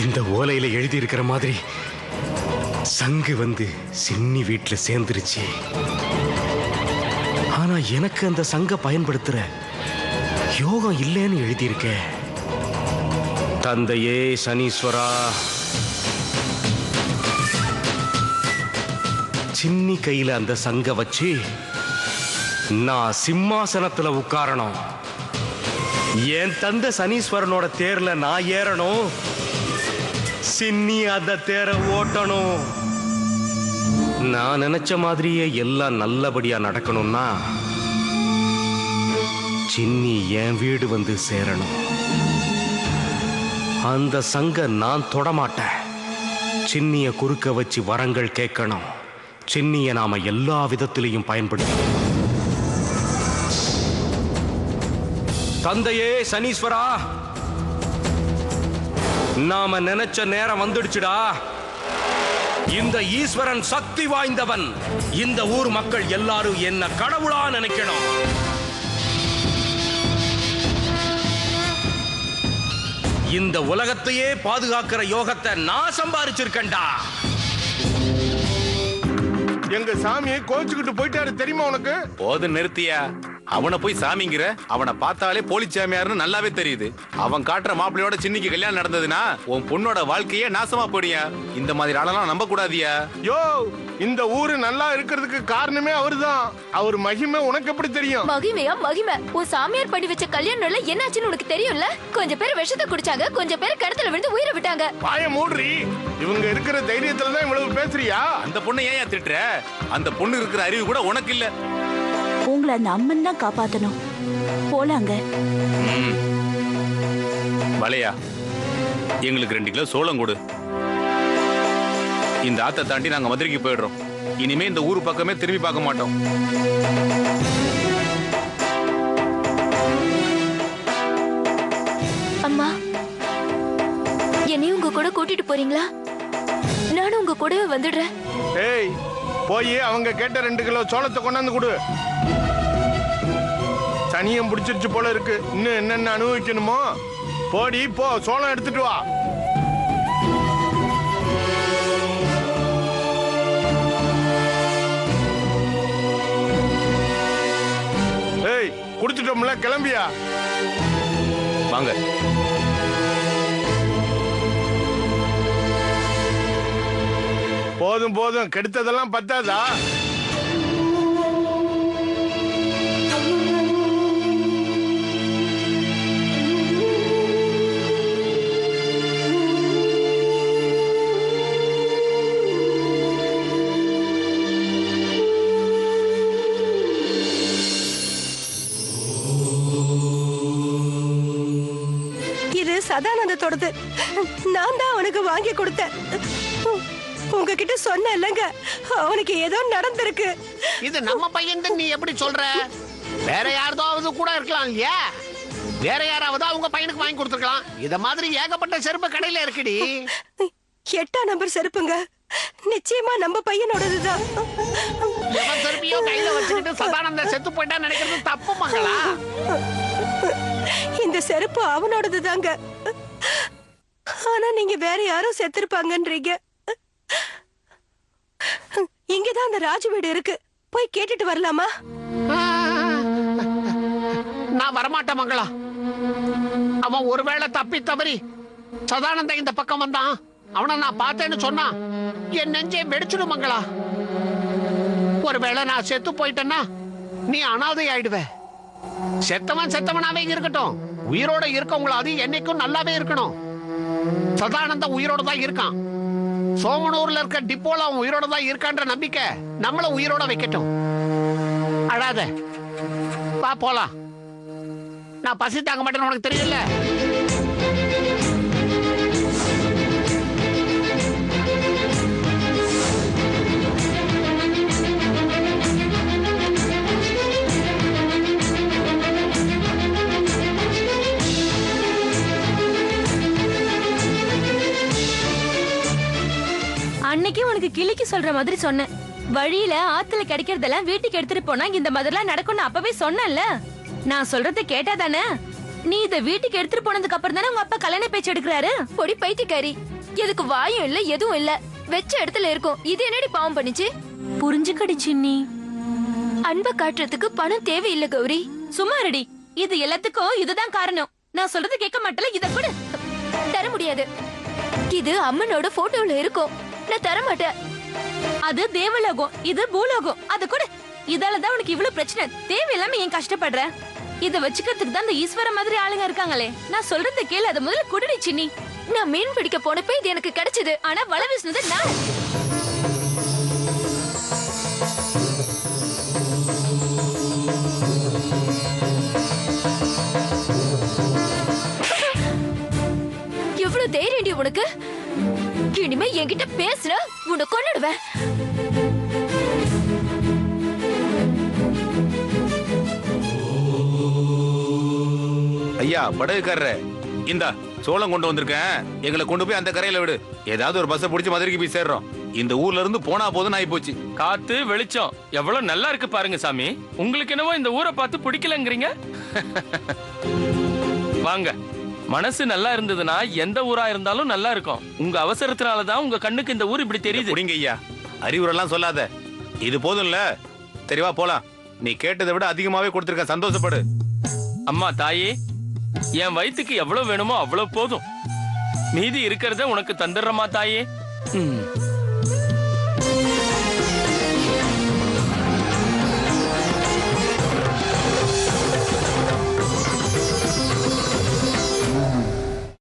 இந்த ஓலையில எழுதி இருக்கிற மாதிரி சங்கு வந்து சின்னி வீட்டுல சேர்ந்துருச்சு. ஆனா எனக்கு அந்த சங்க பயன்படுத்துற யோகம் இல்லைன்னு எழுதியிருக்க. தந்தையே சனீஸ்வரா, சின்னி கையில அந்த சங்க வச்சு நான் சிம்மாசனத்துல உட்காரணும். என் தந்தை சனீஸ்வரனோட தேர்ல நான் ஏறணும். சின்னி அந்த தேர ஓட்டணும். நான் நினைச்ச மாதிரியே எல்லாம் நல்லபடியா நடக்கணும்னா சின்னி என் வீடு வந்து சேரணும். அந்த சங்க நான் தொடமாட்டேன். சின்னிய குறுக்க வச்சு வரங்கள் கேட்கணும். சின்னிய நாம எல்லா விதத்திலையும் பயன்படுத்தணும். தந்தையே சனீஸ்வரா, நாம நினைச்ச நேரம் வந்துடுச்சுடா. இந்த ஈஸ்வரன் சக்தி வாய்ந்தவன். இந்த ஊர் மக்கள் எல்லாரும் என்ன கடவுளா நினைக்கணும். இந்த உலகத்தையே பாதுகாக்கிற யோகத்தை நான் சம்பாதிச்சிருக்கேன்டா. எங்க சாமியை கோச்சுக்கிட்டு போயிட்டாரு தெரியுமா உனக்கு? போது நிறுத்தியா. அவனை போய் சாமிங்கிற? அவனை பார்த்தாலே போலி சாமியார்னு நல்லாவே தெரியுது. அவன் காட்டுற மாப்பிள்ளையோட சின்னிக்கு கல்யாணம் நடந்ததுன்னா உன் பொண்ணோட வாழ்க்கையே நாசமா போடியா. இந்த மாதிரி ஆளெல்லாம் நம்ப கூடாதியா. யோ, இந்த ஊரு நல்லா இருக்கிறதுக்கு காரணமே அவர்தான். அவர் மகிமை உனக்கு எப்படி தெரியும்? மகிமையா மகிமை? உன் சாமியார் பண்ணி வச்ச கல்யாணம்ல என்னாச்சுன்னு உனக்கு தெரியும்ல? கொஞ்சம் பேர் விஷத்தை குடிச்சாங்க, கொஞ்சம் பேர் கிணத்துல விழுந்து உயிரை விட்டாங்க. வாய மூடுறி. இவங்க இருக்கிற தைரியத்துலதான் இவ்வளவு பேசுறியா? அந்த பொண்ணை ஏன் திட்டுற? அந்த பொண்ணு இருக்கிற அறிவு கூட உனக்கு இல்ல. உங்களை அந்த அம்மன் தான் காப்பாத்தணும். போலாங்க. வளையா, எங்களுக்கு 2 கிலோ சோளம் கொடு. இந்த ஆத்தை தாண்டி நாங்க மதுரைக்கு போயிடுறோம். இனிமே இந்த ஊர் பக்கமே திரும்பி பார்க்க மாட்டோம். அம்மா, என்னையும் உங்க கூட கூட்டிட்டு போறீங்களா? நானும் உங்க கூடவே வந்துடுறேன். ஏய், போய் அவங்க கேட்ட 2 கிலோ சோளத்தை கொண்டாந்து கொடு. சனியம் பிடிச்சிருச்சு போல இருக்கு. இன்னும் என்னென்ன அனுபவிக்கணுமோ போடி, போ சோளம் எடுத்துட்டு வா. ஏய், குடிச்சிட்டோம்ல, கிளம்பியா? வாங்க. போதும் போதும், கெடுத்ததெல்லாம் பத்தாதா? இது சதானந்தத்தோடது. நான் தான் அவனுக்கு வாங்கி கொடுத்தேன். உங்ககிட்ட சொன்ன இல்லங்க, அவனுக்கு ஏதோ நடந்திருக்கு. இது நம்ம பையன் நீ எப்படி சொல்ற? வேற யாராவது கூட இருக்கலாம் இல்லையா? வேற யாராவது அவங்க பையனுக்கு வாங்கி கொடுத்துருக்கலாம். இத மாதிரி ஏகப்பட்ட செருப்பு கடையில இருக்குடி. 8ஆம் நம்பர் செருப்புங்க. நிச்சயமா நம்ம பையனோடதுதான். எவன் செருப்பியோ கையில வச்சுக்கிட்டு சதானந்த செத்து போயிட்டா நினைக்கிறது தப்பு மங்களா. இந்த செருப்பு அவனோடதுதாங்க. ஆனா நீங்க வேற யாரும் செத்துருப்பாங்கன்றீங்க. இங்கதான் அந்த ராஜு வீடு இருக்கு. போய் கேட்டுட்டு வரலாமா? நான் வரமாட்டேன் மங்களா. அவன் ஒருவேளை தப்பி தவறி சதானந்த இந்த பக்கம் வந்தான், அவனை நான் பார்த்தேன்னு சொன்னா என் நெஞ்சே வெடிச்சிடும் மங்களா. ஒருவேளை நான் செத்து போயிட்டேன்னா நீ அனாதை ஆயிடுவ. செத்தவன் செத்தவனாவே இருக்கட்டும், உயிரோட இருக்கவங்களாவது என்னைக்கும் நல்லாவே இருக்கணும். சதானந்த உயிரோட தான் இருக்கான். சோமனூர்ல இருக்க டிப்போல அவன் உயிரோட தான் இருக்கான்ற நம்பிக்கை நம்மள உயிரோட வைக்கட்டும். அழாத, வா போலாம். நான் பசி தாங்க மாட்டேன்னு உனக்கு தெரியல. அன்னைக்கு உனக்கு கிளிக்கு சொல்ற மாதிரி சொன்னேன். வழியில ஆத்துல கிடைக்கிறதெல்லாம் வீட்டுக்கு எடுத்துட்டு போனா இந்த மாதிரிலாம் நடக்கும்னு அப்பவே சொன்னேன்ல. நான் சொல்றத கேட்டாதானே? நீ இத வீட்டுக்கு எடுத்துட்டு போனதுக்கு அப்புறம் தானே உங்க அப்பா கல்யாண பேச்சு எடுக்கிறாரு. பொடி பைத்தியக்காரி, எதுக்கு வாயும் இல்ல எதுவும் இல்ல, வெச்ச இடத்துல இருக்கும். இது என்னடி பாவம் பண்ணுச்சு? புரிஞ்சுக்கடி சின்னி. அன்பை காட்டுறதுக்கு பணம் தேவையில்லை கௌரி. சும்மா இருடி. இது எல்லாத்துக்கும் இதுதான் காரணம். நான் சொல்றது கேட்க மாட்டல. இத கூட தர முடியாது. இது அம்மனோட போட்டோல இருக்கும். நான் தர மாட்டேன். அது தேவலோகம், இது பூலோகம். அது கூட இதாலதான் உனக்கு இவ்வளவு பிரச்சனை. தேவையில்லாம ஏன் கஷ்டப்படுற? இத வச்சுக்கிறதுக்கு தான் இந்த ஈஸ்வர மாதிரி ஆளுங்க இருக்காங்களே. நான் சொல்றத கேளு. அத முதல்ல குடுடி சின்னி. நான் மீன் பிடிக்க போனப்ப இது எனக்கு கிடைச்சது. ஆனா வலை வீசினது நான். எவ்வளவு தைரியம்டி உனக்கு? இனிமே என்கிட்ட பேசுற உன்னை கொன்னுடுவேன். ஐயா படகுக்காரரே, இந்தா சோளம் கொண்டு வந்திருக்கேன். எங்களை கொண்டு போய் அந்த கரையில விடு. ஏதாவது ஒரு பஸ்ஸை பிடிச்சி மதுரைக்கு போய் சேர்றோம். இந்த ஊர்ல இருந்து போனா போதும் ஆயி போச்சு. காத்து வெளிச்சம் எவ்வளவு நல்லா இருக்கு பாருங்க சாமி. உங்களுக்கு என்னவோ இந்த ஊரை பார்த்து பிடிக்கலங்கிறீங்க. வாங்க, மனசு நல்லா இருந்ததுன்னா எந்த ஊரா இருந்தாலும் நல்லா இருக்கும். உங்க அவசரத்தினாலதான் உங்க கண்ணுக்கு இந்த ஊர் இப்படி தெரியுது. புடிங்க ஐயா, அறிவுரெல்லாம் சொல்லாத. இது போதும்ல. தெரியவா போலாம். நீ கேட்டதை விட அதிகமாவே கொடுத்திருக்க. சந்தோஷப்படு. அம்மா தாயே, என் வயிற்றுக்கு எவ்வளவு வேணுமோ அவ்வளவு போதும். மீதி இருக்கிறத உனக்கு தந்துடுறமா தாயே.